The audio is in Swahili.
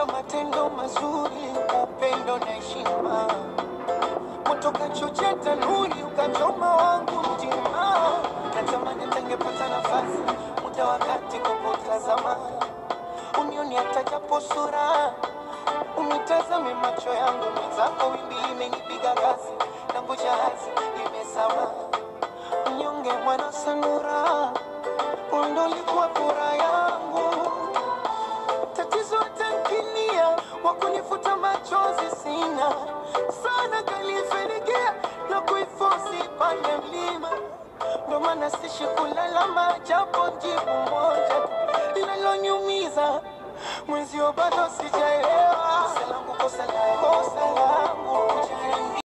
na matendo mazuri, upendo na heshima. Motoka chochea tanuri, ukachoma wangu mtima. Natamani tangepata nafasi, muda wakati kukutazama. Unioni hata japo sura, unitazame macho yangu. Mwenzako wimbi imenipiga kasi, tangu jahazi limesama. Mnyonge mwana sanura, undo likuwa furaha yangu. Tatizo tankinia, wakunifuta machozi sina. Sana kalifenigea, na kuifosi pande mlima. Ndo maana sishi kulalama, japo jibu moja linaloniumiza. Mwenzio bado sijaelewa.